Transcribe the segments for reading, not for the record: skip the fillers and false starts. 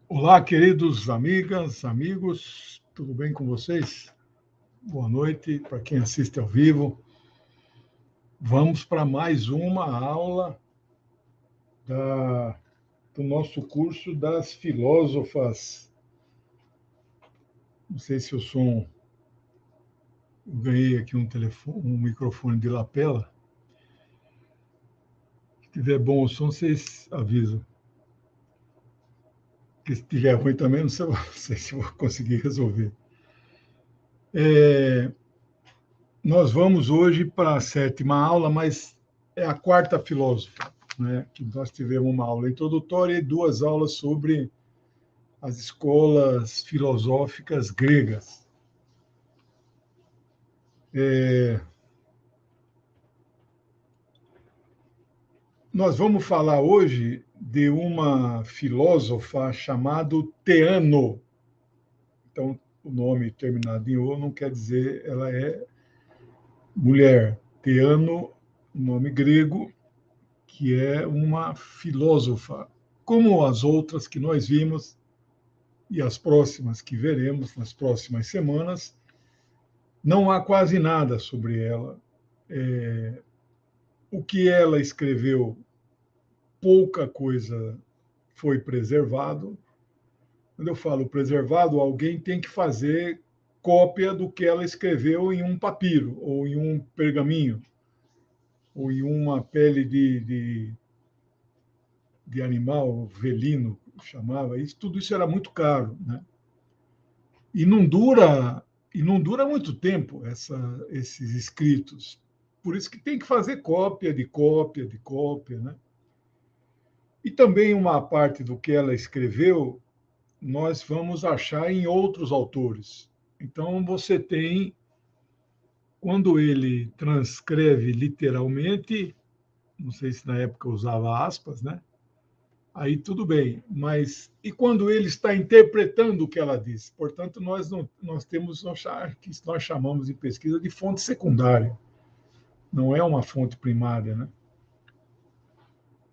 Olá, queridos amigas, amigos, tudo bem com vocês? Boa noite para quem assiste ao vivo. Vamos para mais uma aula do nosso curso das filósofas. Não sei se o som. Eu ganhei aqui um microfone de lapela. Se tiver bom o som, vocês avisam. Se estiver ruim também, não sei se vou conseguir resolver. Nós vamos hoje para a sétima aula, mas é a quarta filósofa, né? Que nós tivemos uma aula introdutória e duas aulas sobre as escolas filosóficas gregas. Nós vamos falar hoje de uma filósofa chamada Theano. Então, o nome terminado em O não quer dizer ela é mulher. Theano, nome grego, que é uma filósofa, como as outras que nós vimos e as próximas que veremos nas próximas semanas. Não há quase nada sobre ela. O que ela escreveu, pouca coisa foi preservado. Quando eu falo preservado, alguém tem que fazer cópia do que ela escreveu em um papiro, ou em um pergaminho, ou em uma pele de animal, velino, chamava isso. Tudo isso era muito caro, né? E não dura muito tempo esses escritos. Por isso que tem que fazer cópia de cópia de cópia, né? E também uma parte do que ela escreveu nós vamos achar em outros autores. Então você tem, quando ele transcreve literalmente, não sei se na época usava aspas, né? Aí tudo bem, mas e quando ele está interpretando o que ela disse? Portanto, nós temos que nós chamamos em pesquisa de fonte secundária, não é uma fonte primária, né?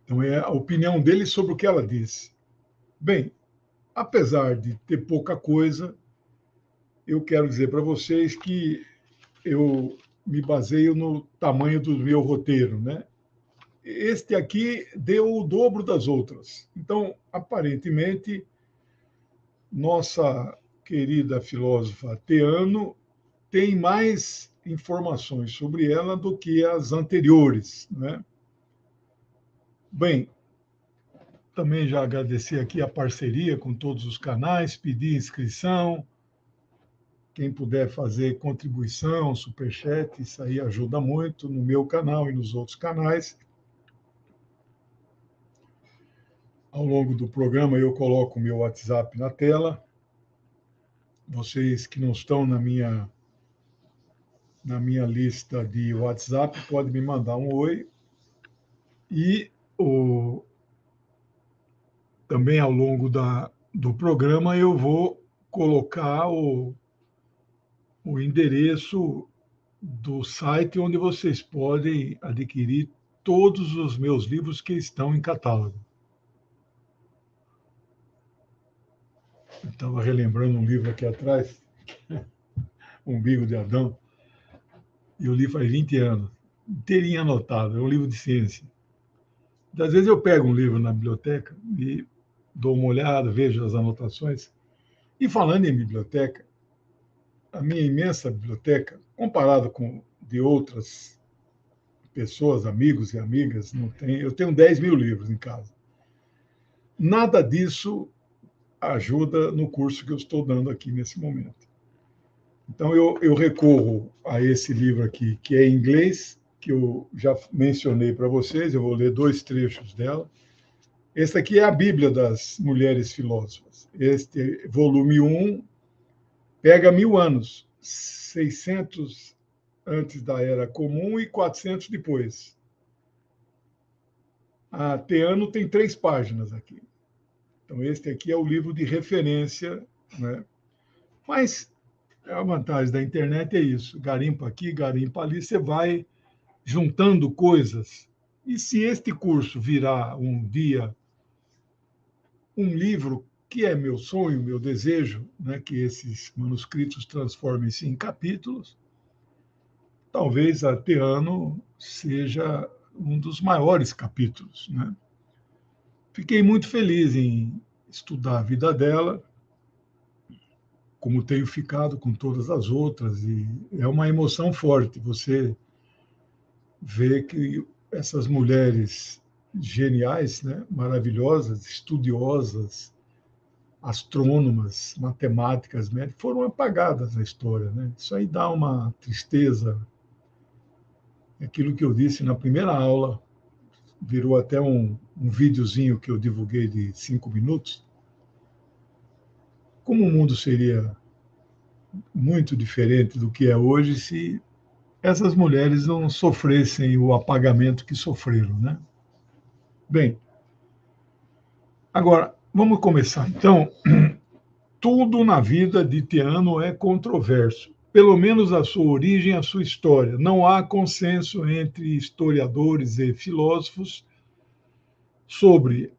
Então é a opinião dele sobre o que ela disse. Bem, apesar de ter pouca coisa, eu quero dizer para vocês que eu me baseio no tamanho do meu roteiro, né? Este aqui deu o dobro das outras. Então, aparentemente, nossa querida filósofa Theano tem mais informações sobre ela do que as anteriores, né? Bem, também já agradeci aqui a parceria com todos os canais, pedi inscrição, quem puder fazer contribuição, superchat, isso aí ajuda muito no meu canal e nos outros canais. Ao longo do programa, eu coloco o meu WhatsApp na tela. Vocês que não estão na minha lista de WhatsApp, podem me mandar um oi. E também ao longo do programa, eu vou colocar o endereço do site onde vocês podem adquirir todos os meus livros que estão em catálogo. Eu estava relembrando um livro aqui atrás, Umbigo de Adão, e eu li faz 20 anos, inteirinho anotado, é um livro de ciência. Às vezes eu pego um livro na biblioteca e dou uma olhada, vejo as anotações. E falando em biblioteca, a minha imensa biblioteca, comparado com de outras pessoas, amigos e amigas, não tem, eu tenho 10 mil livros em casa. Nada disso ajuda no curso que eu estou dando aqui nesse momento. Então, eu recorro a esse livro aqui, que é em inglês, que eu já mencionei para vocês, eu vou ler 2 trechos dela. Esse aqui é a Bíblia das Mulheres Filósofas. Este volume 1 pega 1000 anos, 600 antes da Era Comum e 400 depois. A Theano tem 3 páginas aqui. Então, este aqui é o livro de referência, né? Mas a vantagem da internet é isso: garimpa aqui, garimpa ali, você vai juntando coisas. E se este curso virar um dia um livro que é meu sonho, meu desejo, né, que esses manuscritos transformem-se em capítulos. Talvez a Teano seja um dos maiores capítulos, né? Fiquei muito feliz em estudar a vida dela, como tenho ficado com todas as outras, e é uma emoção forte você ver que essas mulheres geniais, né, maravilhosas, estudiosas, astrônomas, matemáticas, foram apagadas na história, né? Isso aí dá uma tristeza. Aquilo que eu disse na primeira aula, virou até um videozinho que eu divulguei de 5 minutos. Como o mundo seria muito diferente do que é hoje se essas mulheres não sofressem o apagamento que sofreram, né? Bem, agora vamos começar. Então, tudo na vida de Teano é controverso, pelo menos a sua origem, a sua história. Não há consenso entre historiadores e filósofos sobre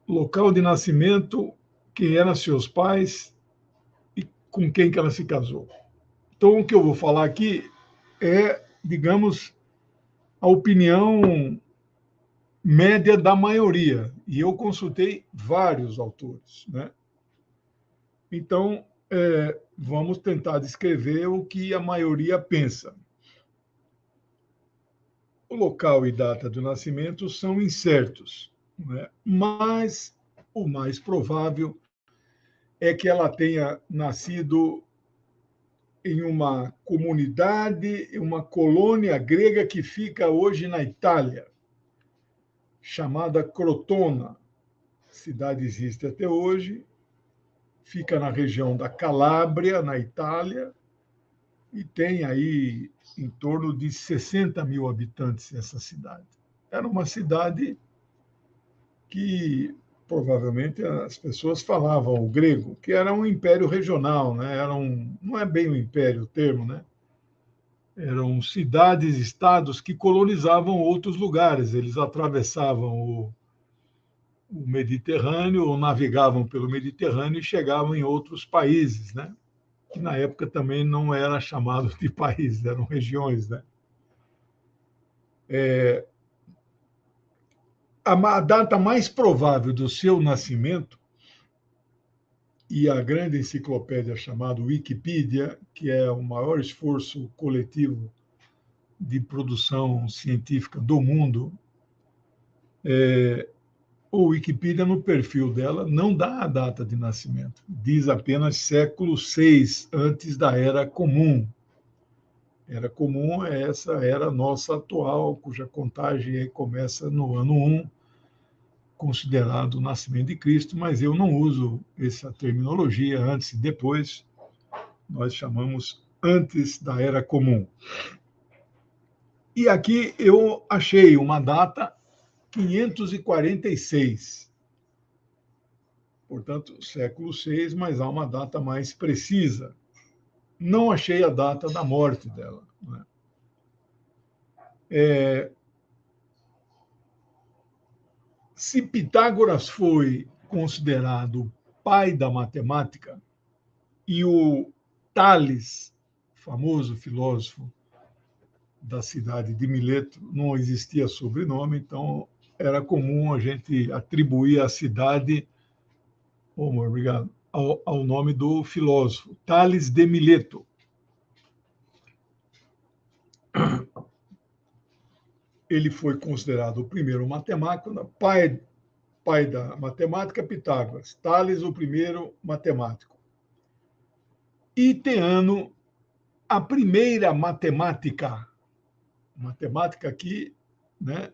local de nascimento, quem eram seus pais e com quem que ela se casou. Então, o que eu vou falar aqui é, digamos, a opinião média da maioria. E eu consultei vários autores, né? Então, vamos tentar descrever o que a maioria pensa. O local e data do nascimento são incertos, né? Mas o mais provável é que ela tenha nascido em uma comunidade, uma colônia grega que fica hoje na Itália, chamada Crotona. A cidade existe até hoje, fica na região da Calábria, na Itália, e tem aí em torno de 60 mil habitantes essa cidade. Era uma cidade que provavelmente as pessoas falavam o grego, que era um império regional, né? Não é bem um império o termo, né? Eram cidades, estados que colonizavam outros lugares. Eles atravessavam o Mediterrâneo, ou navegavam pelo Mediterrâneo e chegavam em outros países, né? Que na época também não era chamado de países, eram regiões, né? A data mais provável do seu nascimento, e a grande enciclopédia chamada Wikipedia, que é o maior esforço coletivo de produção científica do mundo, o Wikipedia, no perfil dela, não dá a data de nascimento. Diz apenas século VI antes da Era Comum. Era Comum é essa era nossa atual, cuja contagem começa no ano 1, considerado o nascimento de Cristo, mas eu não uso essa terminologia antes e depois. Nós chamamos antes da Era Comum. E aqui eu achei uma data 546. Portanto, século VI, mas há uma data mais precisa. Não achei a data da morte dela, né? Se Pitágoras foi considerado o pai da matemática e o Tales, famoso filósofo da cidade de Mileto, não existia sobrenome, então era comum a gente atribuir a cidade, obrigado, ao nome do filósofo, Tales de Mileto. Ele foi considerado o primeiro matemático, pai da matemática, Pitágoras. Tales, o primeiro matemático. E Teano, a primeira matemática. Matemática aqui, né,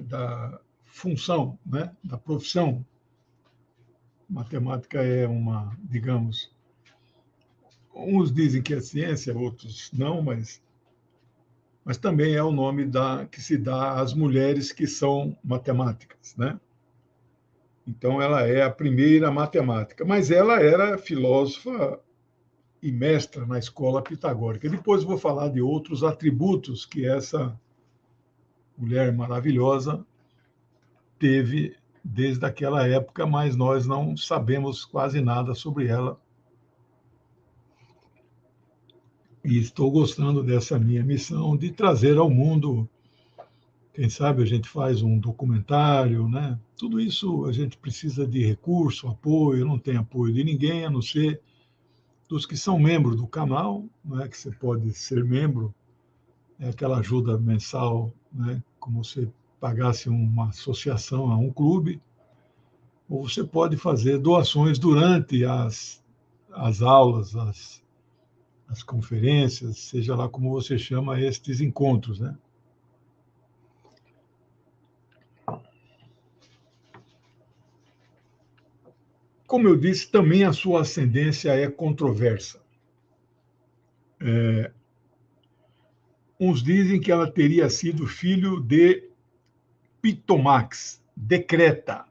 da função, né, da profissão. Matemática é uma, digamos, uns dizem que é ciência, outros não, mas também é o nome que se dá às mulheres que são matemáticas, né? Então, ela é a primeira matemática, mas ela era filósofa e mestra na escola pitagórica. Depois vou falar de outros atributos que essa mulher maravilhosa teve desde aquela época, mas nós não sabemos quase nada sobre ela. E estou gostando dessa minha missão de trazer ao mundo. Quem sabe a gente faz um documentário, né? Tudo isso a gente precisa de recurso, apoio, não tem apoio de ninguém, a não ser dos que são membros do canal, né? Que você pode ser membro, é aquela ajuda mensal, né? Como se pagasse uma associação a um clube, ou você pode fazer doações durante as aulas, as conferências, seja lá como você chama estes encontros, né? Como eu disse, também a sua ascendência é controversa. Uns dizem que ela teria sido filho de Pitomax, de Creta.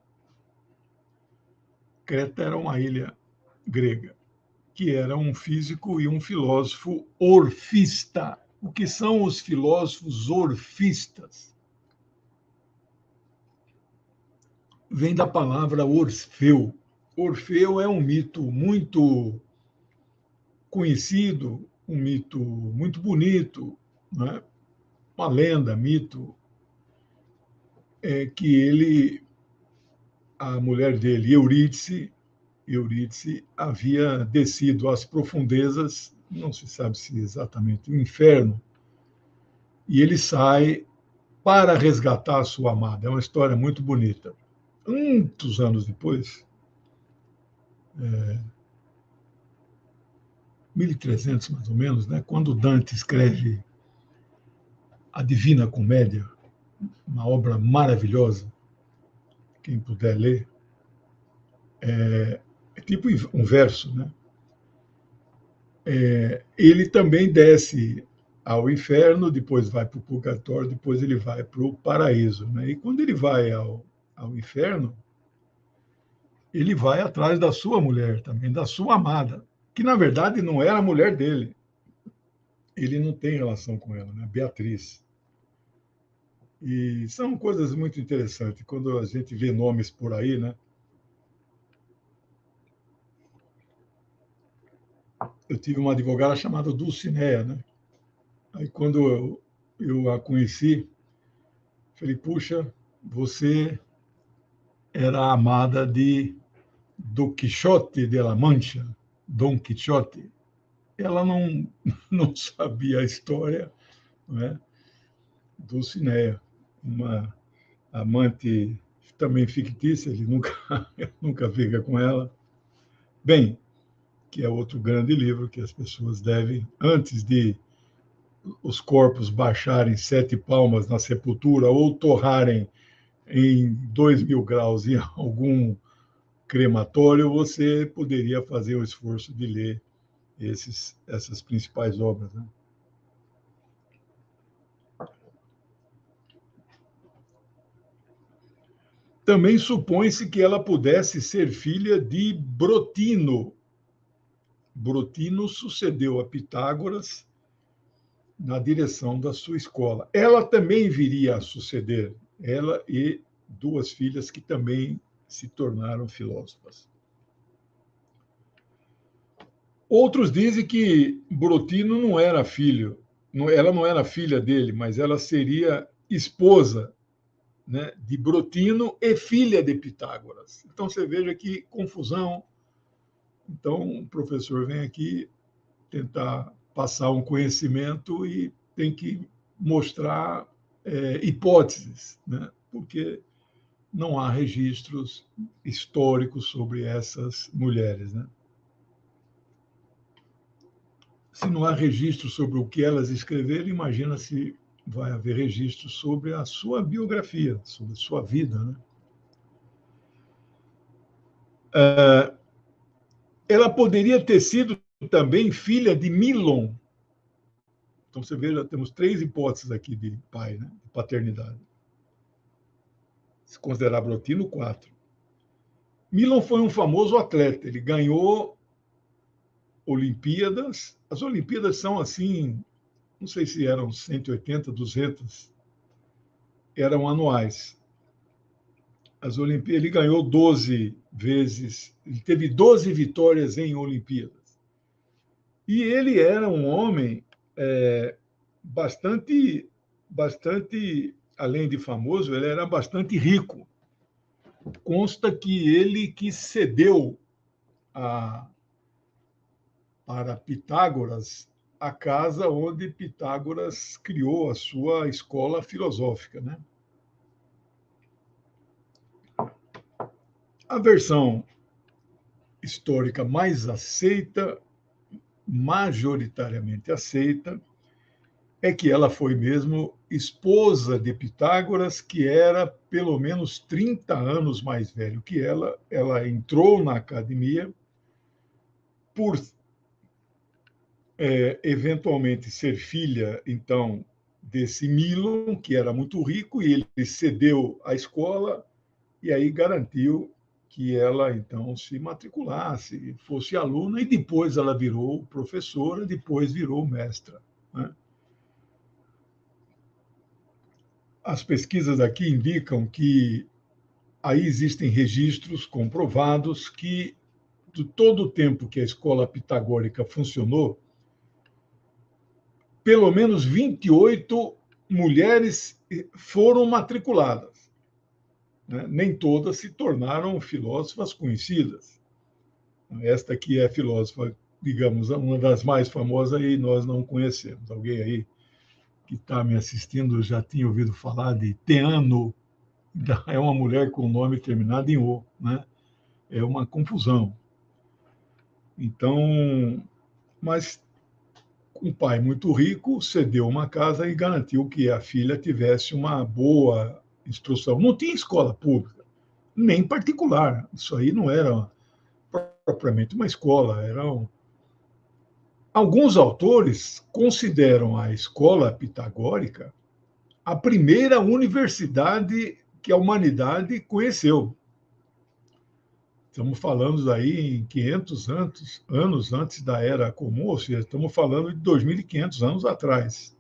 Creta era uma ilha grega, que era um físico e um filósofo orfista. O que são os filósofos orfistas? Vem da palavra Orfeu. Orfeu é um mito muito conhecido, um mito muito bonito, né? Uma lenda, mito, que ele, a mulher dele, Eurídice havia descido às profundezas, não se sabe se exatamente o inferno, e ele sai para resgatar a sua amada. É uma história muito bonita. Muitos anos depois, 1300 mais ou menos, né, quando Dante escreve a Divina Comédia, uma obra maravilhosa, quem puder ler, é tipo um verso, né? Ele também desce ao inferno, depois vai para o purgatório, depois ele vai para o paraíso, né? E quando ele vai ao inferno, ele vai atrás da sua mulher também, da sua amada, que na verdade não era a mulher dele. Ele não tem relação com ela, né? Beatriz. E são coisas muito interessantes quando a gente vê nomes por aí, né? Eu tive uma advogada chamada Dulcinea, né? Aí quando eu a conheci, falei, puxa, você era a amada de do Quixote de la Mancha, Dom Quixote. Ela não, não sabia a história, né? Dulcinea, uma amante também fictícia, ele nunca, nunca fica com ela. Bem, que é outro grande livro que as pessoas devem, antes de os corpos baixarem 7 palmas na sepultura ou torrarem em 2000 graus em algum crematório, você poderia fazer o esforço de ler essas principais obras. Né? Também supõe-se que ela pudesse ser filha de Brotino. Brotino sucedeu a Pitágoras na direção da sua escola. Ela também viria a suceder, ela e 2 filhas que também se tornaram filósofas. Outros dizem que Brotino não era filho, ela não era filha dele, mas ela seria esposa, né, de Brotino e filha de Pitágoras. Então você veja que confusão. Então o professor vem aqui tentar passar um conhecimento e tem que mostrar hipóteses, né? Porque não há registros históricos sobre essas mulheres. Né? Se não há registro sobre o que elas escreveram, imagina se vai haver registro sobre a sua biografia, sobre a sua vida. Né? Ela poderia ter sido também filha de Milon. Então você veja, temos 3 hipóteses aqui de pai, né? De paternidade. Se considerar Brotino, 4. Milon foi um famoso atleta, ele ganhou Olimpíadas. As Olimpíadas são assim, não sei se eram 180, 200, eram anuais. Ele ganhou 12 vezes, ele teve 12 vitórias em Olimpíadas. E ele era um homem bastante, além de famoso, ele era bastante rico. Consta que ele que cedeu para Pitágoras a casa onde Pitágoras criou a sua escola filosófica, né? A versão histórica mais aceita, majoritariamente aceita, é que ela foi mesmo esposa de Pitágoras, que era pelo menos 30 anos mais velho que ela. Ela entrou na academia por eventualmente ser filha, então, desse Milon, que era muito rico, e ele cedeu a escola e aí garantiu que ela, então, se matriculasse, fosse aluna, e depois ela virou professora, depois virou mestra, né? As pesquisas aqui indicam que aí existem registros comprovados que, de todo o tempo que a escola pitagórica funcionou, pelo menos 28 mulheres foram matriculadas, né? Nem todas se tornaram filósofas conhecidas. Esta aqui é a filósofa, digamos, uma das mais famosas e nós não conhecemos. Alguém aí que está me assistindo já tinha ouvido falar de Teano? É uma mulher com nome terminado em O, né? É uma confusão. Então, mas um pai muito rico cedeu uma casa e garantiu que a filha tivesse uma boa instrução. Não tinha escola pública, nem particular. Isso aí não era propriamente uma escola. Alguns autores consideram a escola pitagórica a primeira universidade que a humanidade conheceu. Estamos falando aí em 500 anos antes da Era Comum, ou seja, estamos falando de 2.500 anos atrás.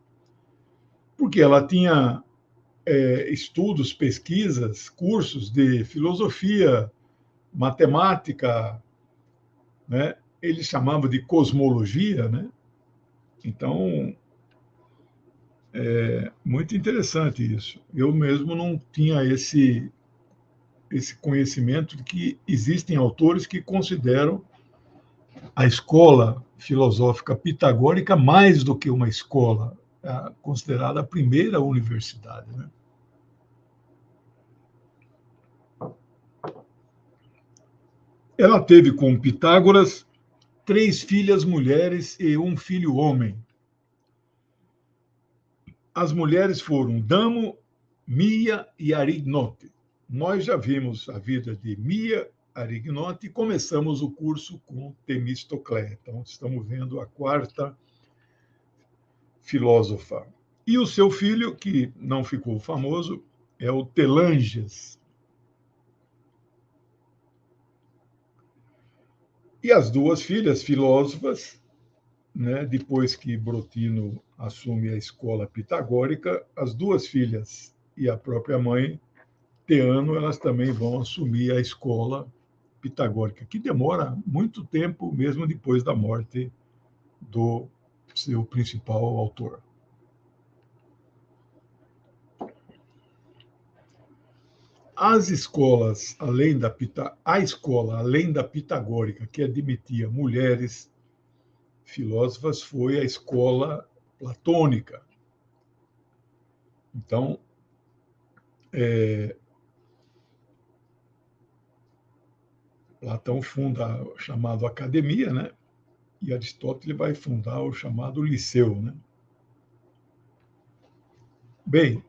Porque ela tinha estudos, pesquisas, cursos de filosofia, matemática, né? Eles chamavam de cosmologia, né? Então, muito interessante isso. Eu mesmo não tinha esse conhecimento de que existem autores que consideram a escola filosófica pitagórica mais do que uma escola, considerada a primeira universidade, né? Ela teve com Pitágoras 3 filhas mulheres e um filho homem. As mulheres foram Damo, Mia e Arignote. Nós já vimos a vida de Mia, Arignote, e começamos o curso com Temistoclé. Então, estamos vendo a quarta filósofa. E o seu filho, que não ficou famoso, é o Telanges. E as duas filhas filósofas, né, depois que Brotino assume a escola pitagórica, as duas filhas e a própria mãe, Teano, elas também vão assumir a escola pitagórica, que demora muito tempo, mesmo depois da morte do seu principal autor. As escolas, a escola, além da pitagórica, que admitia mulheres filósofas, foi a escola platônica. Então, Platão funda o chamado Academia, né? E Aristóteles vai fundar o chamado Liceu, né? Bem,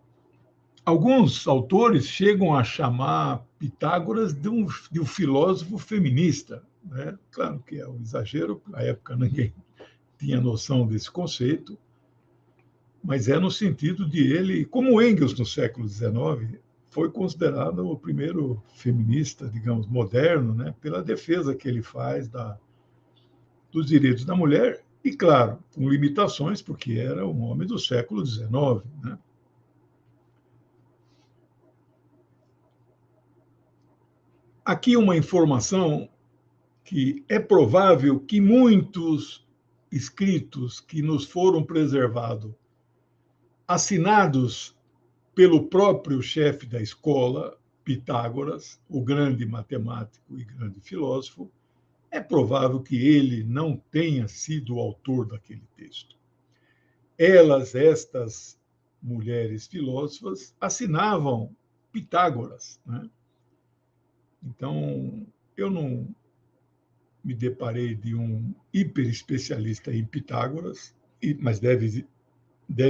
alguns autores chegam a chamar Pitágoras de um filósofo feminista, né? Claro que é um exagero, na época ninguém tinha noção desse conceito, mas é no sentido de ele, como Engels no século XIX, foi considerado o primeiro feminista, digamos, moderno, né? Pela defesa que ele faz dos direitos da mulher, e, claro, com limitações, porque era um homem do século XIX, né? Aqui uma informação que é provável que muitos escritos que nos foram preservados, assinados pelo próprio chefe da escola, Pitágoras, o grande matemático e grande filósofo, é provável que ele não tenha sido o autor daquele texto. Estas mulheres filósofas, assinavam Pitágoras, né? Então, eu não me deparei de um hiper especialista em Pitágoras, mas deve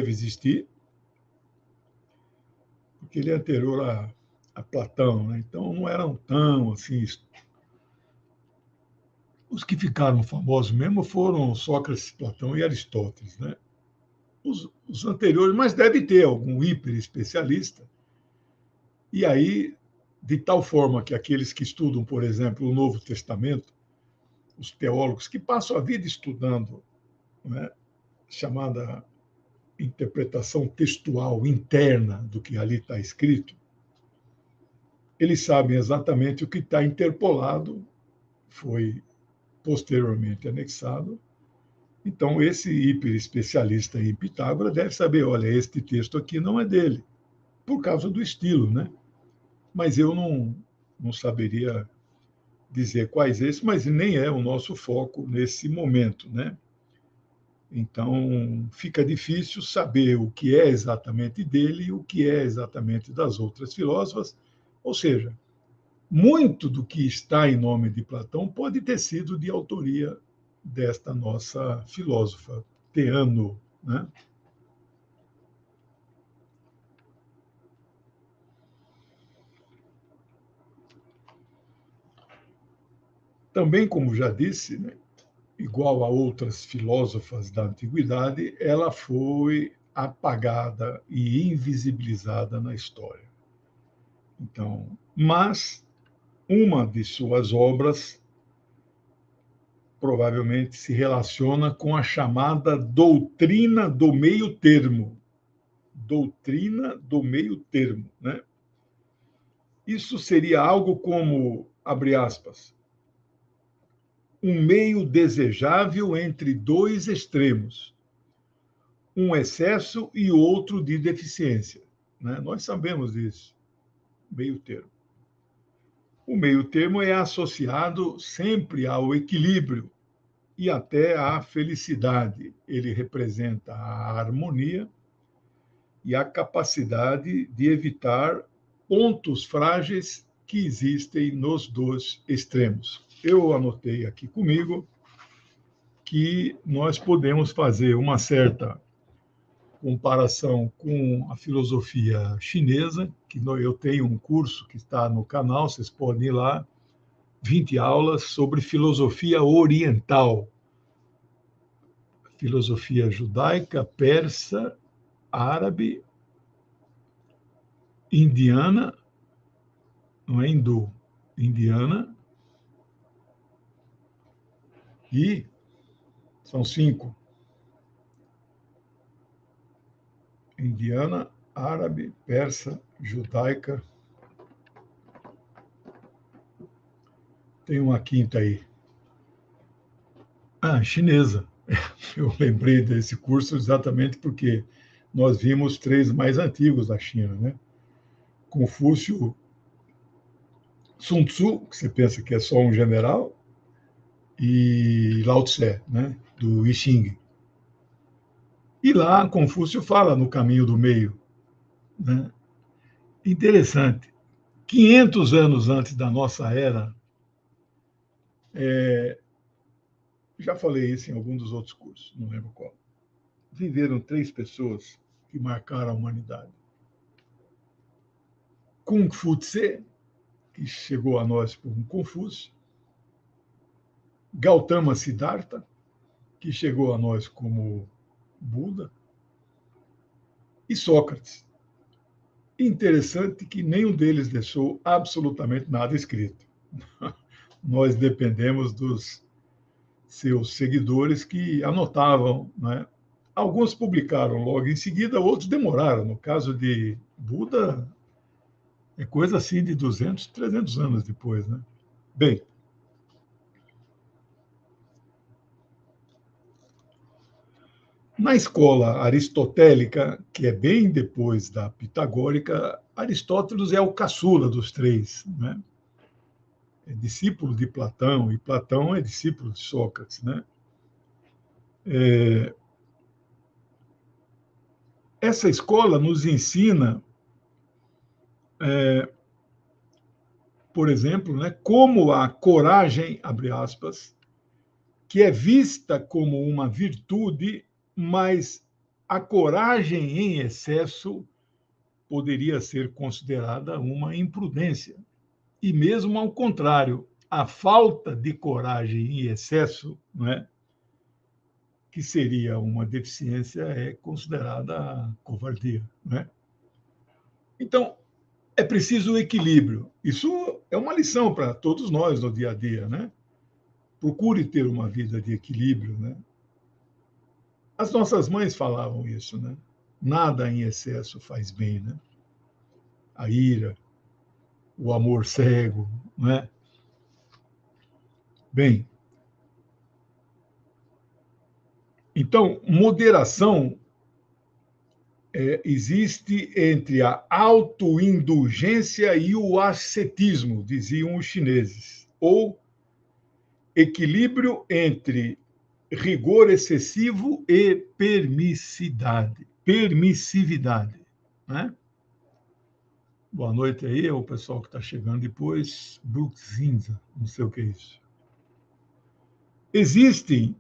existir, porque ele é anterior a Platão, né? Então não eram tão assim. Os que ficaram famosos mesmo foram Sócrates, Platão e Aristóteles, né? Os anteriores, mas deve ter algum hiper especialista. E aí, de tal forma que aqueles que estudam, por exemplo, o Novo Testamento, os teólogos que passam a vida estudando, né, chamada interpretação textual interna do que ali está escrito, eles sabem exatamente o que está interpolado, foi posteriormente anexado. Então, esse hiper especialista em Pitágoras deve saber, olha, este texto aqui não é dele, por causa do estilo, né? Mas eu não saberia dizer quais esses, mas nem é o nosso foco nesse momento, né? Então, fica difícil saber o que é exatamente dele e o que é exatamente das outras filósofas. Ou seja, muito do que está em nome de Platão pode ter sido de autoria desta nossa filósofa, Teano, né? Também, como já disse, né, igual a outras filósofas da antiguidade, ela foi apagada e invisibilizada na história. Então, mas uma de suas obras provavelmente se relaciona com a chamada doutrina do meio termo. Doutrina do meio termo, né? Isso seria algo como, abre aspas, um meio desejável entre dois extremos, um excesso e outro de deficiência, né? Nós sabemos disso, meio termo. O meio termo é associado sempre ao equilíbrio e até à felicidade. Ele representa a harmonia e a capacidade de evitar pontos frágeis que existem nos dois extremos. Eu anotei aqui comigo que nós podemos fazer uma certa comparação com a filosofia chinesa, que eu tenho um curso que está no canal, vocês podem ir lá, 20 aulas sobre filosofia oriental, filosofia judaica, persa, árabe, indiana, não é hindu, indiana, e são 5, indiana, árabe, persa, judaica, tem uma quinta aí. Chinesa. Eu lembrei desse curso exatamente porque nós vimos os 3 mais antigos da China, né? Confúcio, Sun Tzu, que você pensa que é só um general, e Lao Tse, né? Do I Ching. E lá Confúcio fala no caminho do meio, né? Interessante. 500 anos antes da nossa era, já falei isso em algum dos outros cursos, não lembro qual. Viveram 3 pessoas que marcaram a humanidade. Kung Fu Tse, que chegou a nós por um Confúcio, Gautama Siddhartha, que chegou a nós como Buda, e Sócrates. Interessante que nenhum deles deixou absolutamente nada escrito. Nós dependemos dos seus seguidores que anotavam, né? Alguns publicaram logo em seguida, outros demoraram. No caso de Buda, É coisa assim de 200, 300 anos depois, né? Bem, na escola aristotélica, que é bem depois da pitagórica, Aristóteles é o caçula dos três, né? É discípulo de Platão, e Platão é discípulo de Sócrates, né? É, essa escola nos ensina, por exemplo, né, como a coragem, abre aspas, que é vista como uma virtude, mas a coragem em excesso poderia ser considerada uma imprudência. E mesmo ao contrário, a falta de coragem em excesso, não é, que seria uma deficiência, é considerada covardia. Não é? Então, é preciso o equilíbrio. Isso é uma lição para todos nós no dia a dia. Né? Procure ter uma vida de equilíbrio. Né? As nossas mães falavam isso. Né? Nada em excesso faz bem. Né? A ira, o amor cego. Não é? Bem, então, moderação existe entre a autoindulgência e o ascetismo, diziam os chineses, ou equilíbrio entre rigor excessivo e permissividade. Né? Boa noite aí, é o pessoal que está chegando depois, Brookszinza, não sei o que é isso. Existem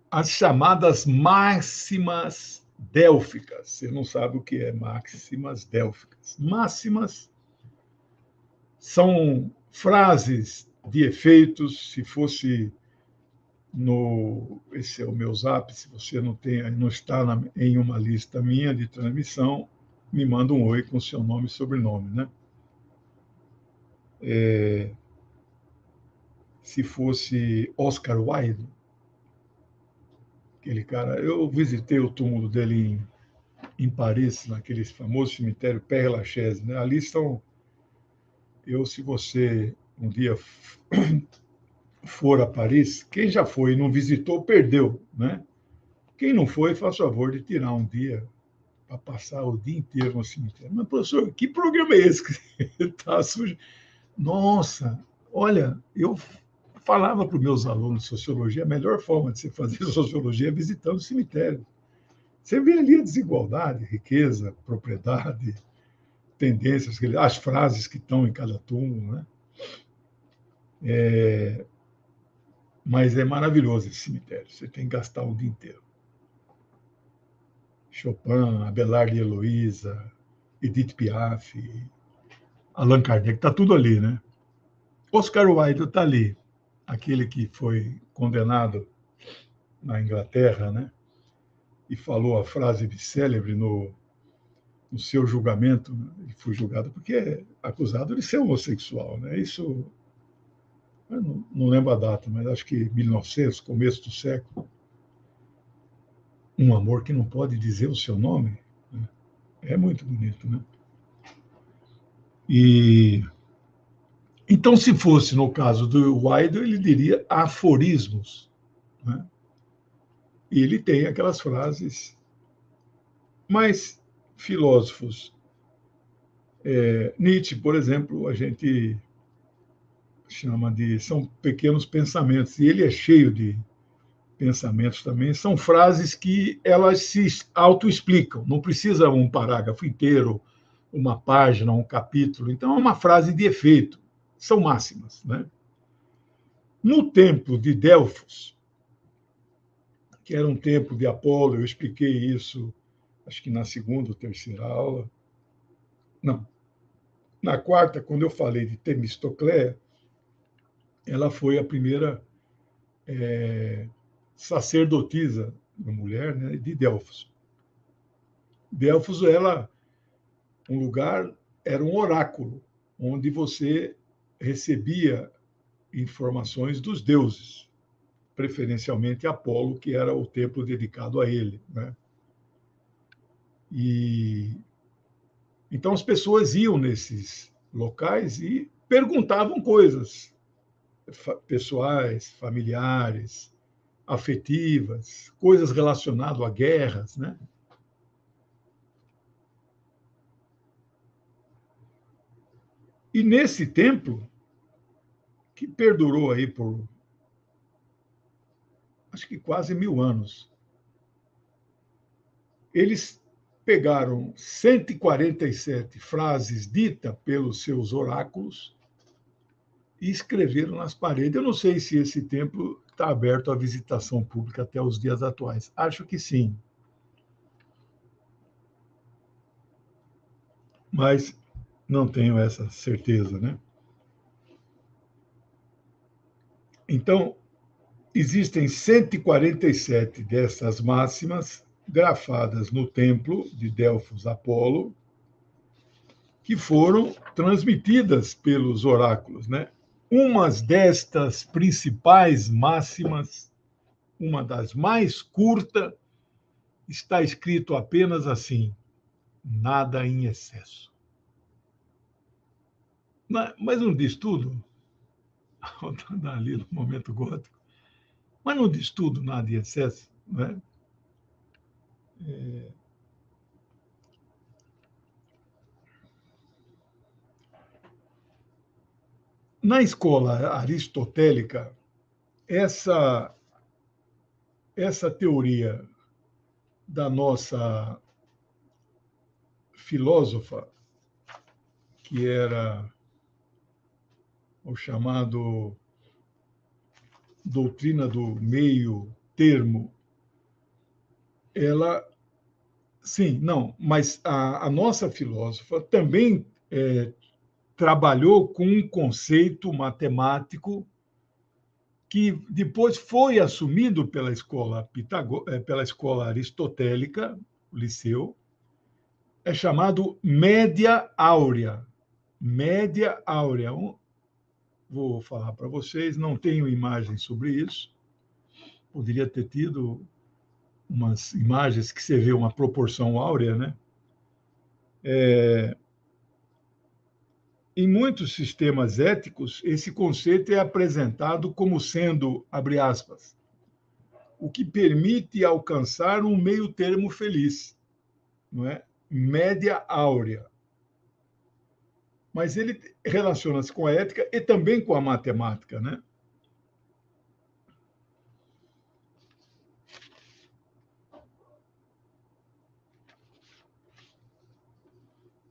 as chamadas máximas délficas. Você não sabe o que é máximas délficas. Máximas são frases de efeitos. Se fosse no... Esse é o meu zap, se você não está em uma lista minha de transmissão, me manda um oi com seu nome e sobrenome, né? Se fosse Oscar Wilde, aquele cara, eu visitei o túmulo dele em Paris, naquele famoso cemitério Père Lachaise, né? Ali estão... se você um dia for a Paris, quem já foi e não visitou, perdeu, né? Quem não foi, faz favor de tirar um dia para passar o dia inteiro no cemitério. Mas, professor, que programa é esse que está sujo? Nossa, olha, eu falava para os meus alunos de sociologia, a melhor forma de você fazer sociologia é visitando o cemitério. Você vê ali a desigualdade, riqueza, propriedade, tendências, as frases que estão em cada túmulo, né? Mas é maravilhoso esse cemitério, você tem que gastar o dia inteiro. Chopin, Abelard e Heloísa, Edith Piaf, Allan Kardec, está tudo ali, né? Oscar Wilde está ali, aquele que foi condenado na Inglaterra, né? E falou a frase célebre no seu julgamento. Né? Ele foi julgado porque é acusado de ser homossexual, né? Isso, eu não lembro a data, mas acho que 1900, começo do século. Um amor que não pode dizer o seu nome, né? É muito bonito, né? E então, se fosse no caso do Wilde, ele diria aforismos, né? E ele tem aquelas frases, mas filósofos, Nietzsche, por exemplo, a gente chama de são pequenos pensamentos, e ele é cheio de pensamentos também. São frases que elas se autoexplicam, não precisa um parágrafo inteiro, uma página, um capítulo. Então, é uma frase de efeito, são máximas, né? No templo de Delfos, que era um templo de Apolo, eu expliquei isso, acho que na segunda ou terceira aula. Não, na quarta, quando eu falei de Temistocléia, ela foi a primeira sacerdotisa, uma mulher, né, de Delfos. Delfos um lugar, era um oráculo, onde você recebia informações dos deuses, preferencialmente Apolo, que era o templo dedicado a ele. Né? E Então, as pessoas iam nesses locais e perguntavam coisas pessoais, familiares, afetivas, coisas relacionadas a guerras, né? E nesse templo, que perdurou aí por, acho que quase 1000 anos, eles pegaram 147 frases ditas pelos seus oráculos e escreveram nas paredes. Eu não sei se esse templo está aberto à visitação pública até os dias atuais. Acho que sim. Mas não tenho essa certeza, né? Então, existem 147 dessas máximas grafadas no templo de Delfos Apolo, que foram transmitidas pelos oráculos, né? Umas destas principais máximas, uma das mais curtas, está escrito apenas assim: nada em excesso. Mas não diz tudo? Ali no momento gótico. Mas não diz tudo, nada em excesso, né? Na escola aristotélica, essa teoria da nossa filósofa, que era o chamado doutrina do meio termo, ela, sim, não, mas a nossa filósofa também trabalhou com um conceito matemático que depois foi assumido pela escola aristotélica, o Liceu, é chamado média áurea. Média áurea. Vou falar para vocês, não tenho imagens sobre isso. Poderia ter tido umas imagens que você vê uma proporção áurea, né? Em muitos sistemas éticos, esse conceito é apresentado como sendo, abre aspas, o que permite alcançar um meio termo feliz, não é? Média áurea. Mas ele relaciona-se com a ética e também com a matemática, né?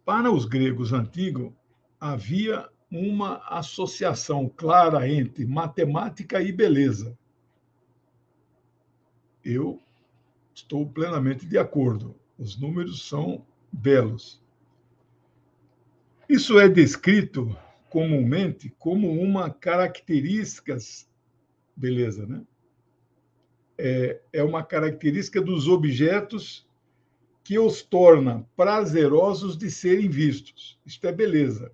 Para os gregos antigos, havia uma associação clara entre matemática e beleza. Eu estou plenamente de acordo. Os números são belos. Isso é descrito comumente como uma característica, beleza, né? É uma característica dos objetos que os torna prazerosos de serem vistos. Isto é beleza.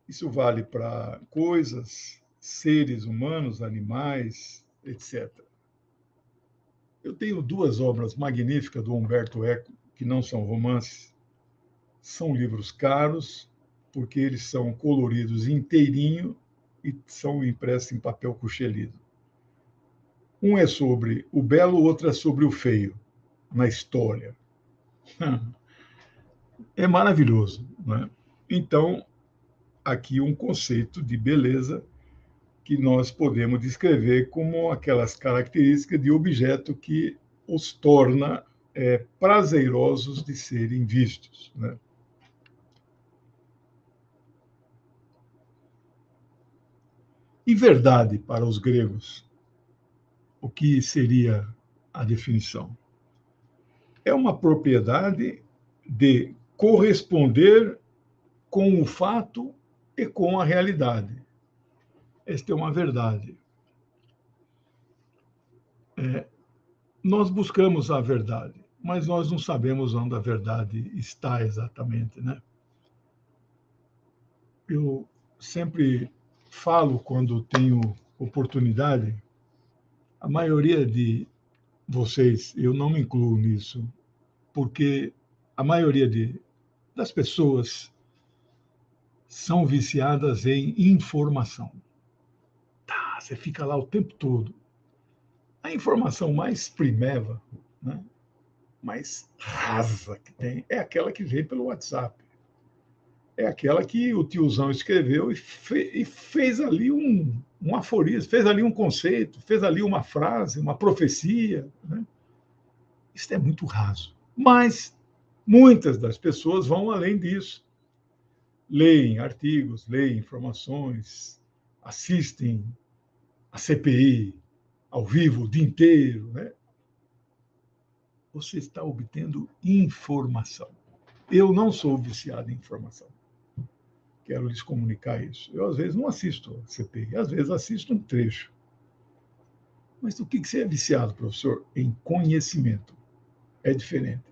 Isso vale para coisas, seres humanos, animais, etc. Eu tenho duas obras magníficas do Humberto Eco, que não são romances. São livros caros, porque eles são coloridos inteirinho e são impressos em papel cochelido. Um é sobre o belo, o outro é sobre o feio, na história. É maravilhoso, né? Então, aqui um conceito de beleza que nós podemos descrever como aquelas características de objeto que os torna prazerosos de serem vistos, né? E verdade para os gregos, o que seria a definição? É uma propriedade de corresponder com o fato e com a realidade. Esta é uma verdade. Nós buscamos a verdade, mas nós não sabemos onde a verdade está exatamente, né? Eu sempre falo, quando tenho oportunidade, a maioria de vocês, eu não me incluo nisso, porque a maioria de das pessoas são viciadas em informação. Tá, você fica lá o tempo todo. A informação mais primeva, né, mais rasa que tem, é aquela que vem pelo WhatsApp. É aquela que o tiozão escreveu e fez ali um aforismo, fez ali um conceito, fez ali uma frase, uma profecia. Né? Isso é muito raso. Mas muitas das pessoas vão além disso. Leem artigos, leem informações, assistem a CPI ao vivo o dia inteiro. Né? Você está obtendo informação. Eu não sou viciado em informação. Quero lhes comunicar isso. Eu, às vezes, não assisto a CPI, às vezes assisto um trecho. Mas do que você é viciado, professor? Em conhecimento. É diferente.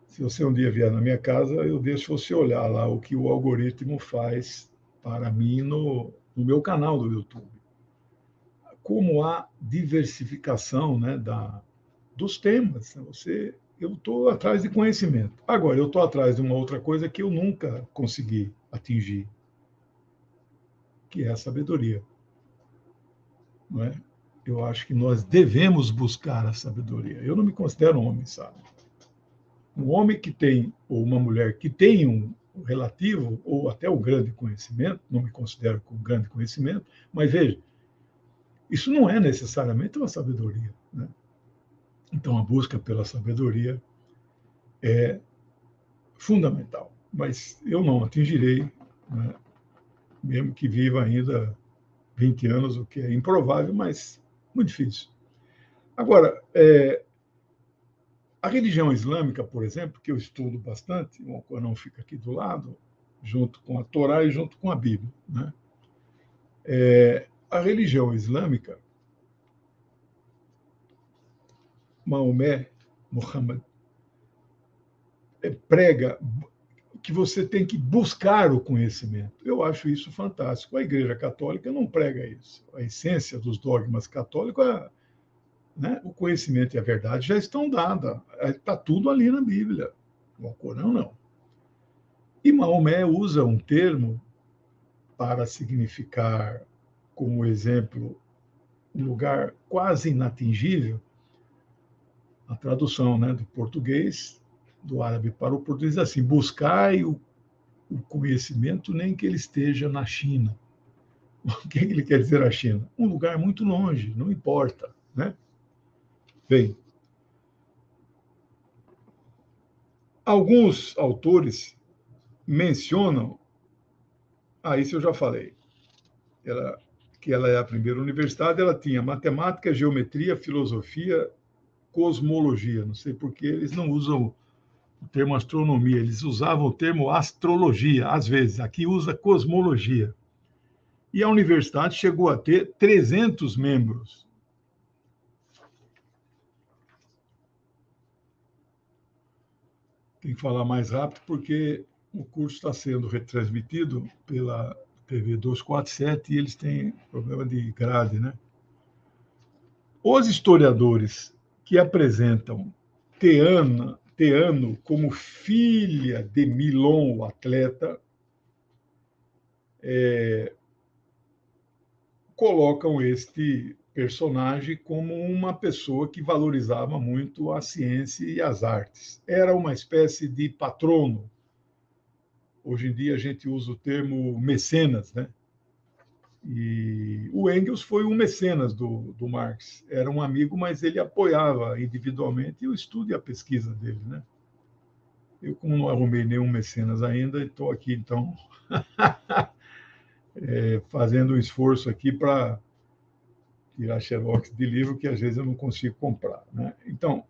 Se você um dia vier na minha casa, eu deixo você olhar lá o que o algoritmo faz para mim no meu canal do YouTube. Como há diversificação, né, dos temas. Eu estou atrás de conhecimento. Agora, eu estou atrás de uma outra coisa que eu nunca consegui atingir, que é a sabedoria. Não é? Eu acho que nós devemos buscar a sabedoria. Eu não me considero um homem sábio. Um homem que tem, ou uma mulher que tem um relativo ou até um grande conhecimento, não me considero com grande conhecimento, mas veja, isso não é necessariamente uma sabedoria. Né? Então, a busca pela sabedoria é fundamental. Mas eu não atingirei, né? Mesmo que viva ainda 20 anos, o que é improvável, mas muito difícil. Agora, a religião islâmica, por exemplo, que eu estudo bastante, o Alcorão fica aqui do lado, junto com a Torá e junto com a Bíblia. Né? A religião islâmica, Maomé, Muhammad, prega que você tem que buscar o conhecimento. Eu acho isso fantástico. A Igreja Católica não prega isso. A essência dos dogmas católicos é, né, o conhecimento e a verdade já estão dadas. Está tudo ali na Bíblia. No Alcorão, não. E Maomé usa um termo para significar, como exemplo, um lugar quase inatingível. A tradução, né, do português, do árabe para o português, é assim: buscai o conhecimento, nem que ele esteja na China. O que ele quer dizer a China? Um lugar muito longe, não importa. Né? Bem, alguns autores mencionam, isso eu já falei, que ela é a primeira universidade, ela tinha matemática, geometria, filosofia, cosmologia. Não sei por que eles não usam o termo astronomia, eles usavam o termo astrologia, às vezes. Aqui usa cosmologia. E a universidade chegou a ter 300 membros. Tem que falar mais rápido, porque o curso está sendo retransmitido pela TV 247 e eles têm problema de grade, né? Os historiadores que apresentam Teano como filha de Milon, o atleta, colocam este personagem como uma pessoa que valorizava muito a ciência e as artes. Era uma espécie de patrono. Hoje em dia a gente usa o termo mecenas, né? E o Engels foi um mecenas do Marx. Era um amigo, mas ele apoiava individualmente o estudo e a pesquisa dele, né? Eu, como não arrumei nenhum mecenas ainda, estou aqui, então, fazendo um esforço aqui para tirar xerox de livro que às vezes eu não consigo comprar. Né? Então,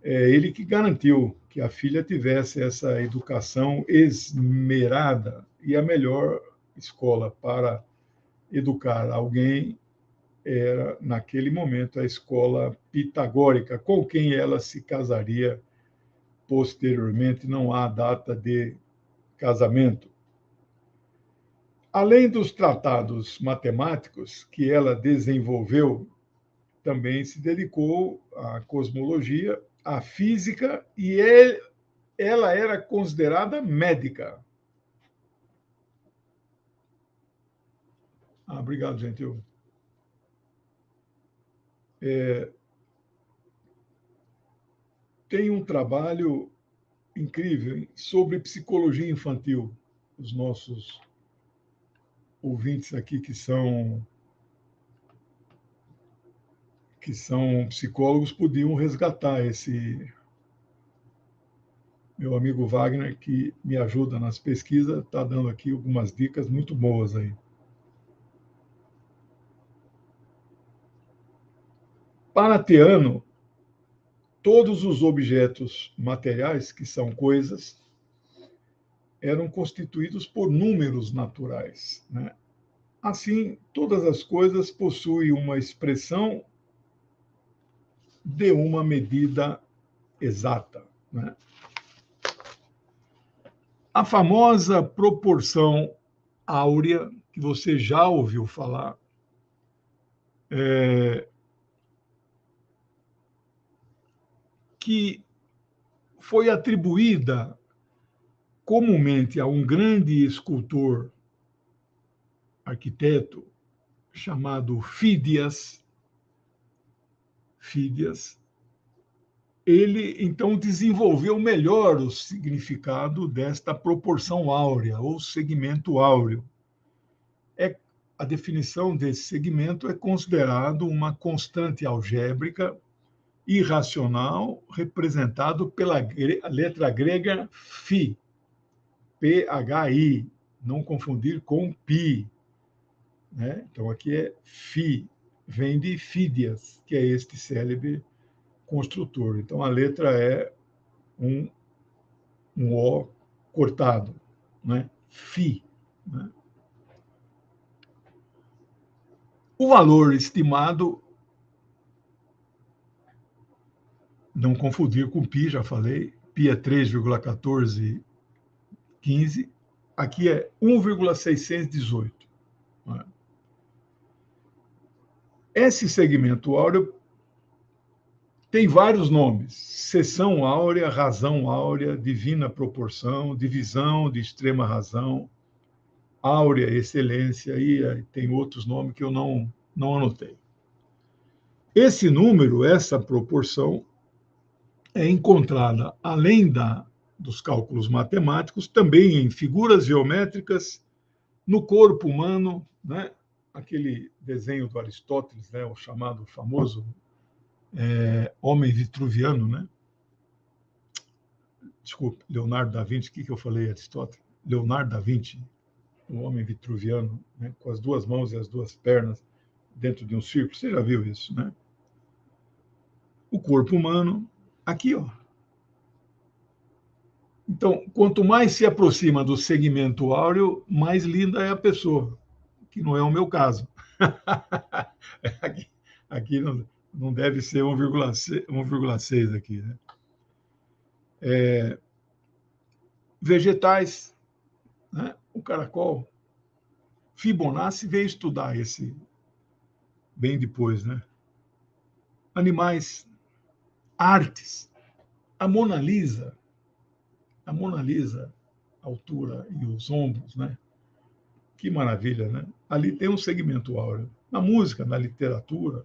é ele que garantiu que a filha tivesse essa educação esmerada, e a melhor escola para educar alguém era, naquele momento, a escola pitagórica, com quem ela se casaria posteriormente. Não há data de casamento. Além dos tratados matemáticos que ela desenvolveu, também se dedicou à cosmologia, à física, e ela era considerada médica. Obrigado, gentil. Tem um trabalho incrível sobre psicologia infantil. Os nossos ouvintes aqui que são psicólogos podiam resgatar esse meu amigo Wagner, que me ajuda nas pesquisas, está dando aqui algumas dicas muito boas aí. Para Teano, todos os objetos materiais, que são coisas, eram constituídos por números naturais, né? Assim, todas as coisas possuem uma expressão de uma medida exata, né? A famosa proporção áurea, que você já ouviu falar, que foi atribuída comumente a um grande escultor, arquiteto, chamado Fídias. Ele, então, desenvolveu melhor o significado desta proporção áurea, ou segmento áureo. A definição desse segmento é considerado uma constante algébrica irracional representado pela letra grega φ, Phi, não confundir com π, né? Então, aqui é φ, vem de Fídias, que é este célebre construtor. Então, a letra é um O cortado, né? Φ. Né? O valor estimado, não confundir com π, já falei, π é 3,1415, aqui é 1,618. Né? Esse segmento áureo tem vários nomes: seção áurea, razão áurea, divina proporção, divisão de extrema razão, áurea excelência, e tem outros nomes que eu não anotei. Esse número, essa proporção, é encontrada, além dos cálculos matemáticos, também em figuras geométricas, no corpo humano, né? Aquele desenho do Aristóteles, né? O chamado famoso homem vitruviano, né? Desculpe, Leonardo da Vinci, o que eu falei, Aristóteles? Leonardo da Vinci, o homem vitruviano, né? Com as duas mãos e as duas pernas dentro de um círculo. Você já viu isso, né? O corpo humano, aqui, ó. Então, quanto mais se aproxima do segmento áureo, mais linda é a pessoa, que não é o meu caso. aqui não deve ser 1,6 aqui, né? Vegetais, né? O caracol. Fibonacci veio estudar esse bem depois, né? Animais, artes, a Mona Lisa, a altura e os ombros, né? Que maravilha, né? Ali tem um segmento áureo. Na música, na literatura,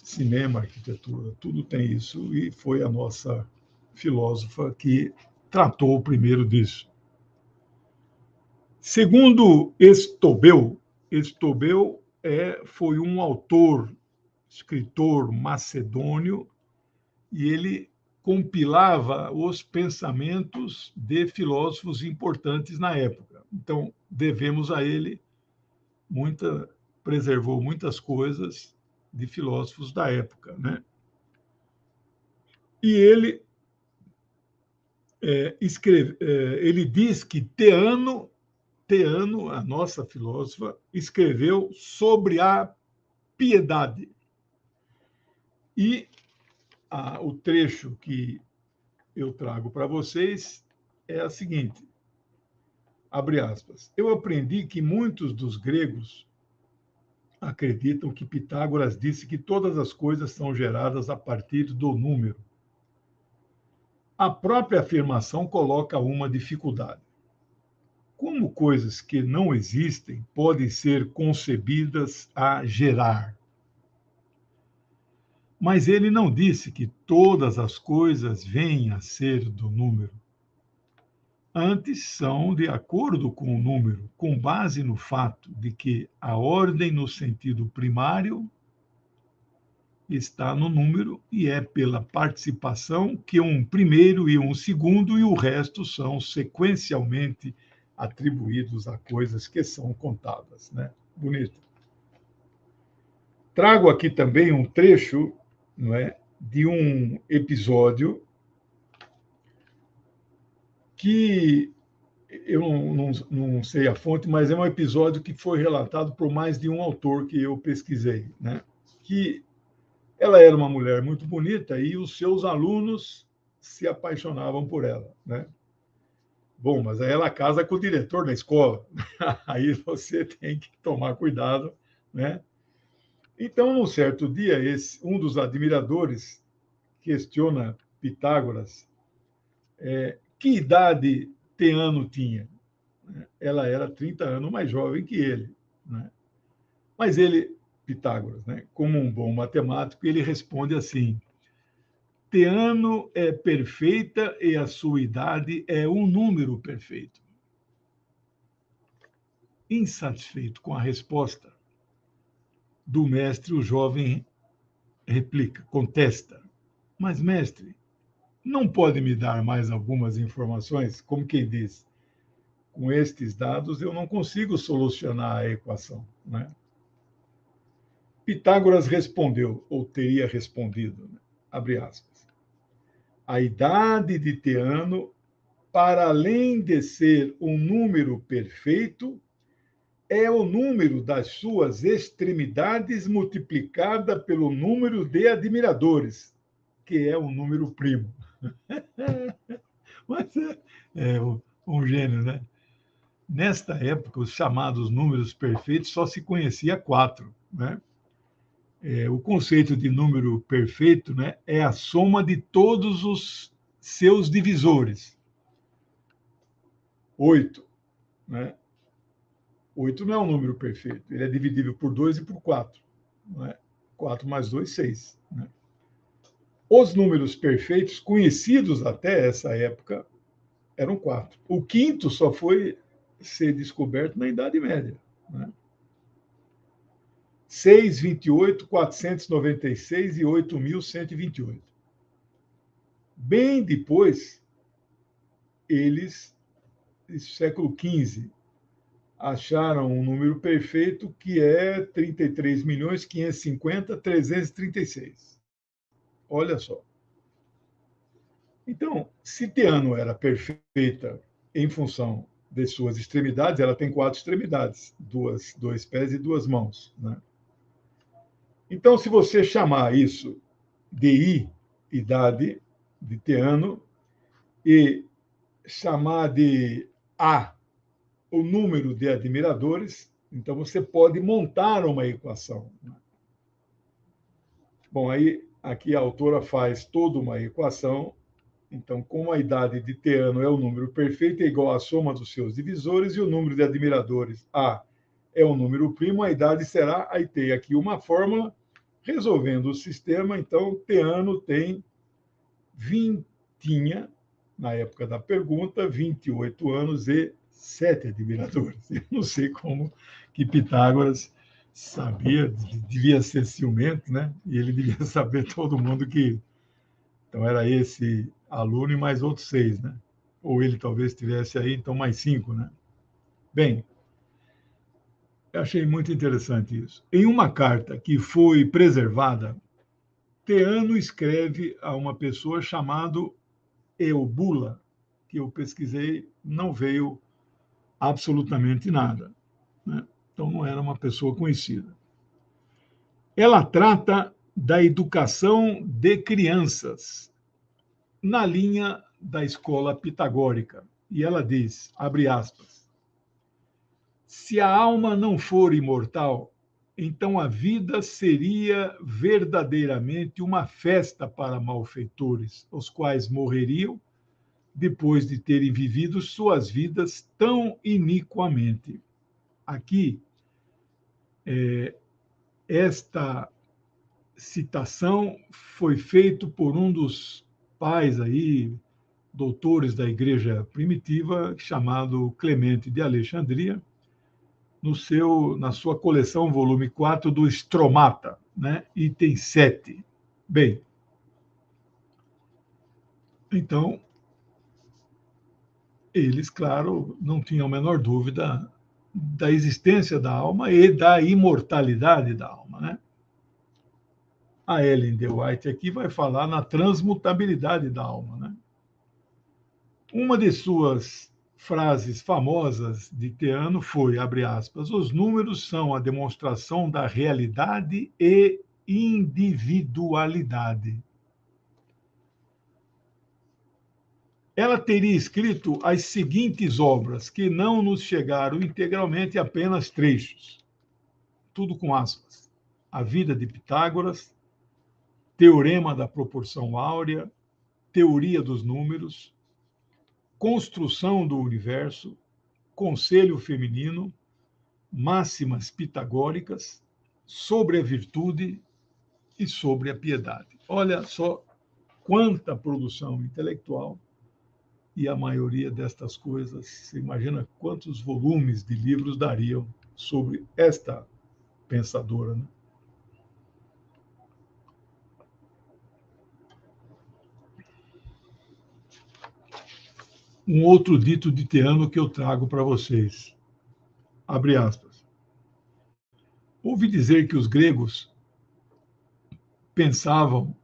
cinema, arquitetura, tudo tem isso, e foi a nossa filósofa que tratou primeiro disso. Segundo Estobel foi um autor, escritor macedônio, e ele compilava os pensamentos de filósofos importantes na época. Então, devemos a ele preservou muitas coisas de filósofos da época, né? E ele ele diz que Teano, a nossa filósofa, escreveu sobre a piedade. E o trecho que eu trago para vocês é a seguinte, abre aspas, eu aprendi que muitos dos gregos acreditam que Pitágoras disse que todas as coisas são geradas a partir do número. A própria afirmação coloca uma dificuldade. Como coisas que não existem podem ser concebidas a gerar? Mas ele não disse que todas as coisas vêm a ser do número. Antes são de acordo com o número, com base no fato de que a ordem no sentido primário está no número e é pela participação que um primeiro e um segundo e o resto são sequencialmente atribuídos a coisas que são contadas, né? Bonito. Trago aqui também um trecho, não é, de um episódio que eu não sei a fonte, mas é um episódio que foi relatado por mais de um autor que eu pesquisei, né? Que ela era uma mulher muito bonita e os seus alunos se apaixonavam por ela, né? Bom, mas aí ela casa com o diretor da escola. Aí você tem que tomar cuidado, né? Então, num certo dia, um dos admiradores questiona Pitágoras que idade Teano tinha. Ela era 30 anos mais jovem que ele, né? Mas ele, Pitágoras, né, como um bom matemático, ele responde assim: Teano é perfeita e a sua idade é um número perfeito. Insatisfeito com a resposta do mestre, o jovem replica, contesta: Mas, mestre, não pode me dar mais algumas informações? Como quem diz, com estes dados eu não consigo solucionar a equação, né? Pitágoras respondeu, ou teria respondido, né? Abre aspas. A idade de Teano, para além de ser um número perfeito, é o número das suas extremidades multiplicada pelo número de admiradores, que é um número primo. Mas é um gênio, né? Nesta época, os chamados números perfeitos só se conhecia quatro, né? O conceito de número perfeito, né, é a soma de todos os seus divisores. 8, né? 8 não é um número perfeito, ele é dividível por 2 e por 4. Não é? 4 mais 2, 6. Né? Os números perfeitos, conhecidos até essa época, eram 4. O quinto só foi ser descoberto na Idade Média. Né? 6, 28, 496 e 8.128. Bem depois, eles, no século XV, acharam um número perfeito que é 33.550.336. Olha só. Então, se Teano era perfeita em função de suas extremidades, ela tem 4 extremidades, dois pés e 2 mãos. Né? Então, se você chamar isso de I, idade de Teano, e chamar de A, o número de admiradores, então você pode montar uma equação. Bom, aí aqui a autora faz toda uma equação. Então, como a idade de Teano é o número perfeito, é igual à soma dos seus divisores, e o número de admiradores, A, é um número primo, a idade será, aí tem aqui uma fórmula, resolvendo o sistema, então Teano tinha, na época da pergunta, 28 anos e 7 admiradores. Eu não sei como que Pitágoras sabia, devia ser ciumento, né? E ele devia saber todo mundo que... Então, era esse aluno e mais outros 6, né? Ou ele talvez tivesse aí, então, mais 5, né? Bem, eu achei muito interessante isso. Em uma carta que foi preservada, Teano escreve a uma pessoa chamada Eubula, que eu pesquisei, não veio absolutamente nada. Né? Então, não era uma pessoa conhecida. Ela trata da educação de crianças na linha da escola pitagórica. E ela diz, abre aspas, se a alma não for imortal, então a vida seria verdadeiramente uma festa para malfeitores, os quais morreriam depois de terem vivido suas vidas tão iniquamente. Aqui, esta citação foi feita por um dos pais aí, doutores da igreja primitiva, chamado Clemente de Alexandria, na sua coleção, volume 4, do Stromata, né? Item 7. Bem, então, eles, claro, não tinham a menor dúvida da existência da alma e da imortalidade da alma, né? A Ellen de White aqui vai falar na transmutabilidade da alma, né? Uma de suas frases famosas de Teano foi, abre aspas, os números são a demonstração da realidade e individualidade. Ela teria escrito as seguintes obras, que não nos chegaram integralmente, apenas trechos, tudo com aspas. A Vida de Pitágoras, Teorema da Proporção Áurea, Teoria dos Números, Construção do Universo, Conselho Feminino, Máximas Pitagóricas, Sobre a Virtude e Sobre a Piedade. Olha só quanta produção intelectual, e a maioria destas coisas, você imagina quantos volumes de livros dariam sobre esta pensadora, né? Um outro dito de Teano que eu trago para vocês. Abre aspas. Ouvi dizer que os gregos pensavam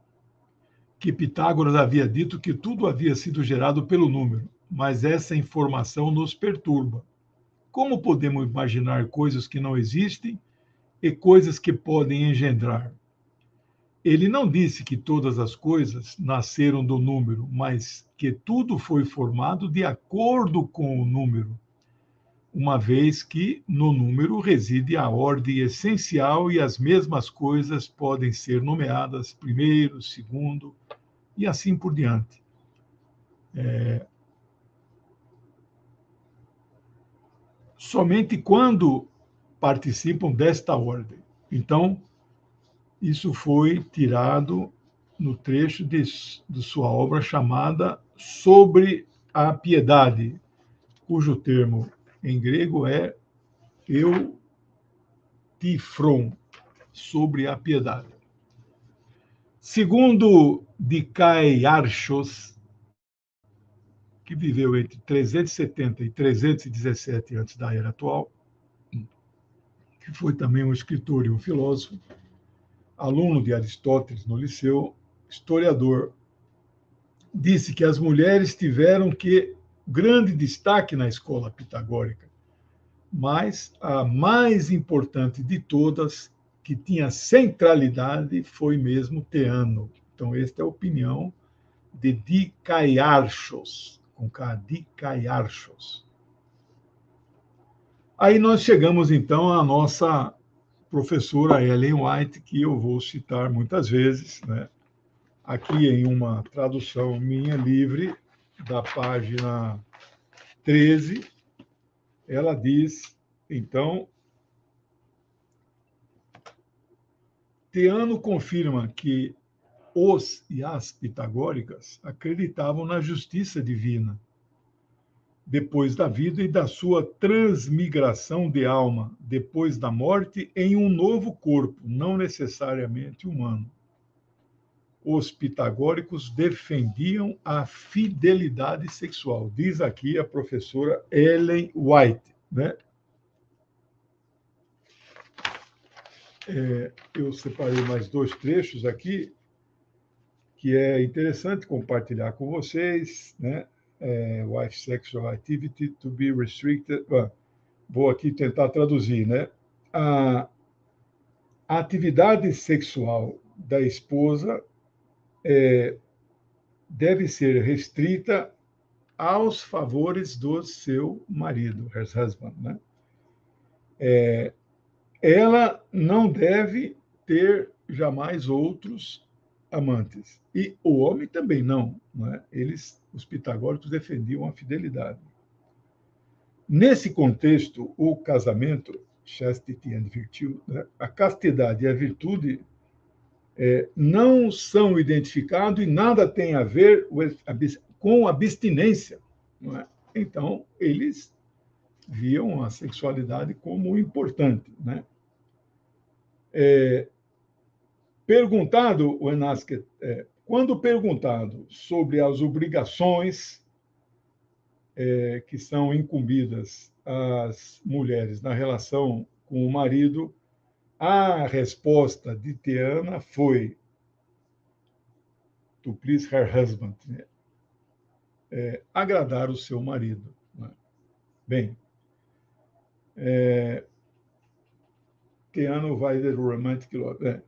que Pitágoras havia dito que tudo havia sido gerado pelo número, mas essa informação nos perturba. Como podemos imaginar coisas que não existem e coisas que podem engendrar? Ele não disse que todas as coisas nasceram do número, mas que tudo foi formado de acordo com o número, uma vez que no número reside a ordem essencial e as mesmas coisas podem ser nomeadas primeiro, segundo e assim por diante. Somente quando participam desta ordem. Então, isso foi tirado no trecho de sua obra chamada Sobre a Piedade, cujo termo em grego é eutifron, sobre a piedade. Segundo Dicaiarchos, que viveu entre 370 e 317 antes da era atual, que foi também um escritor e um filósofo, aluno de Aristóteles no Liceu, historiador, disse que as mulheres tiveram grande destaque na escola pitagórica, mas a mais importante de todas, que tinha centralidade, foi mesmo Teano. Então, esta é a opinião de Dicaiarchos, com K, Dicaiarchos. Aí nós chegamos, então, à nossa professora Ellen White, que eu vou citar muitas vezes, né? Aqui em uma tradução minha livre, da página 13, ela diz, então, Teano confirma que os e as pitagóricas acreditavam na justiça divina depois da vida e da sua transmigração de alma depois da morte em um novo corpo, não necessariamente humano. Os pitagóricos defendiam a fidelidade sexual, diz aqui a professora Ellen White, né? Eu separei mais dois trechos aqui que é interessante compartilhar com vocês, né? Wife sexual activity to be restricted. Vou aqui tentar traduzir, né? A atividade sexual da esposa deve ser restrita aos favores do seu marido, her husband, né? Ela não deve ter jamais outros amantes. E o homem também não é? Os pitagóricos defendiam a fidelidade. Nesse contexto, o casamento, chastity and virtue, né? A castidade e a virtude não são identificados e nada tem a ver com abstinência. Não é? Então, eles viam a sexualidade como importante. Né? Perguntado, o Enasque, quando perguntado sobre as obrigações que são incumbidas às mulheres na relação com o marido, a resposta de Teana foi to please her husband, né? Agradar o seu marido. Né? Bem, Teano vai the romantic love.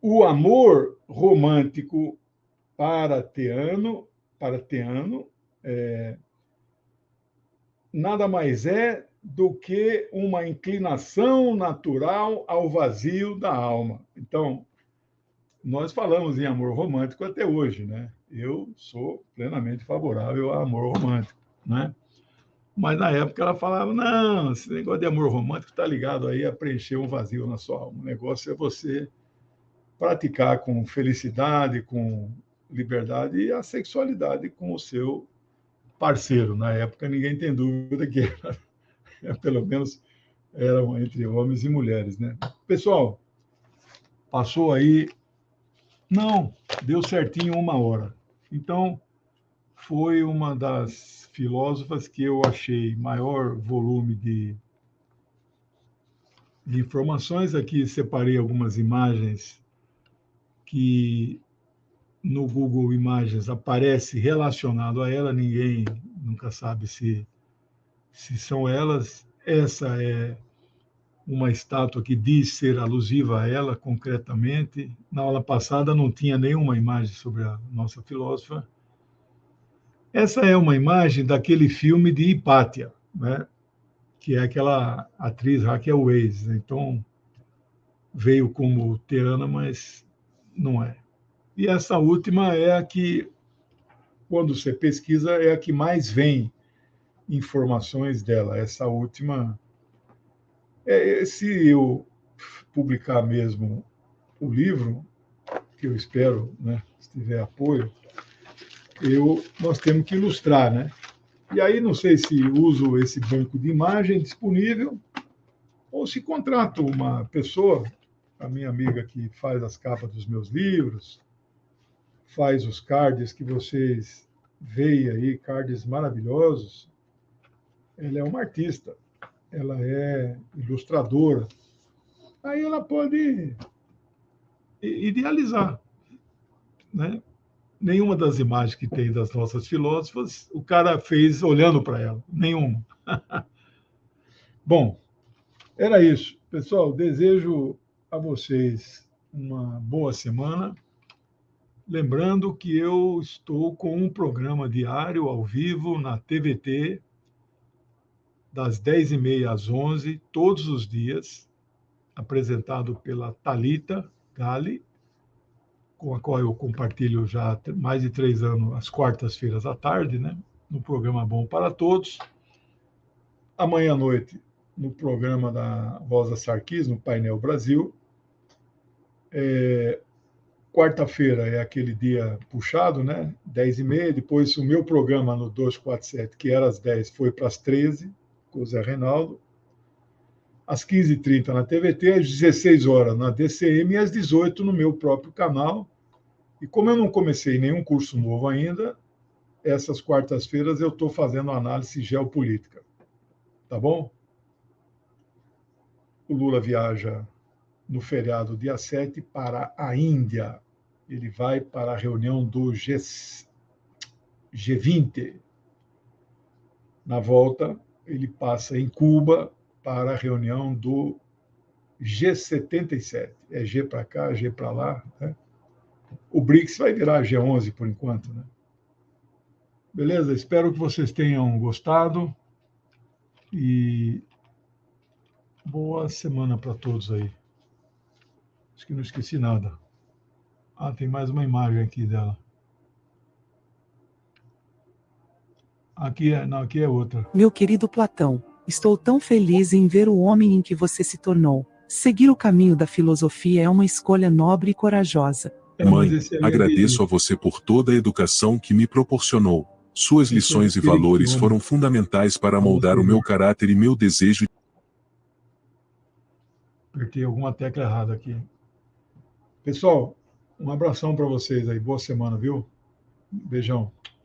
O amor romântico para Teano nada mais é do que uma inclinação natural ao vazio da alma. Então, nós falamos em amor romântico até hoje, né? Eu sou plenamente favorável ao amor romântico, né? Mas na época ela falava, não, esse negócio de amor romântico está ligado aí a preencher um vazio na sua alma. O negócio é você praticar com felicidade, com liberdade e a sexualidade com o seu parceiro. Na época ninguém tem dúvida que pelo menos eram entre homens e mulheres, né? Pessoal, passou aí, não, deu certinho 1 hora. Então, foi uma das filósofas que eu achei maior volume de informações. Aqui separei algumas imagens que no Google Imagens aparece relacionado a ela, ninguém nunca sabe se são elas. Essa é uma estátua que diz ser alusiva a ela concretamente. Na aula passada não tinha nenhuma imagem sobre a nossa filósofa. Essa é uma imagem daquele filme de Hipátia, né? Que é aquela atriz Raquel Weisz. Então, veio como Teana, mas não é. E essa última é a que, quando você pesquisa, é a que mais vem informações dela. Essa última, se eu publicar mesmo o livro, que eu espero, né, se tiver apoio, nós temos que ilustrar, né? E aí não sei se uso esse banco de imagem disponível ou se contrato uma pessoa, a minha amiga que faz as capas dos meus livros, faz os cards que vocês veem aí, cards maravilhosos. Ela é uma artista, ela é ilustradora. Aí ela pode idealizar, né? Nenhuma das imagens que tem das nossas filósofas, o cara fez olhando para ela, nenhuma. Bom, era isso. Pessoal, desejo a vocês uma boa semana. Lembrando que eu estou com um programa diário ao vivo na TVT, das 10h30 às 11h, todos os dias, apresentado pela Thalita Gali, com a qual eu compartilho já há mais de 3 anos, às quartas-feiras à tarde, né? No programa Bom para Todos. Amanhã à noite, no programa da Rosa Sarquis, no Painel Brasil. Quarta-feira é aquele dia puxado, né? 10h30. Depois, o meu programa no 247, que era às 10, foi para as 13, com o Zé Reinaldo. Às 15h30 na TVT, às 16 horas na DCM e às 18 no meu próprio canal. E como eu não comecei nenhum curso novo ainda, essas quartas-feiras eu estou fazendo análise geopolítica. Tá bom? O Lula viaja no feriado dia 7 para a Índia. Ele vai para a reunião do G20. Na volta, ele passa em Cuba para a reunião do G77. É G para cá, G para lá. Né? O BRICS vai virar G11 por enquanto. Né? Beleza? Espero que vocês tenham gostado e boa semana para todos aí. Acho que não esqueci nada. Ah, tem mais uma imagem aqui dela. Aqui é, não, aqui é outra. Meu querido Platão, estou tão feliz em ver o homem em que você se tornou. Seguir o caminho da filosofia é uma escolha nobre e corajosa. Mas Mãe, esse ali é agradeço a você por toda a educação que me proporcionou. Suas esse é lições e daquele valores filme, foram fundamentais para para moldar você o ver. meu caráter e meu desejo. Apertei alguma tecla errada aqui. Pessoal, um abração para vocês aí. Boa semana, viu? Beijão.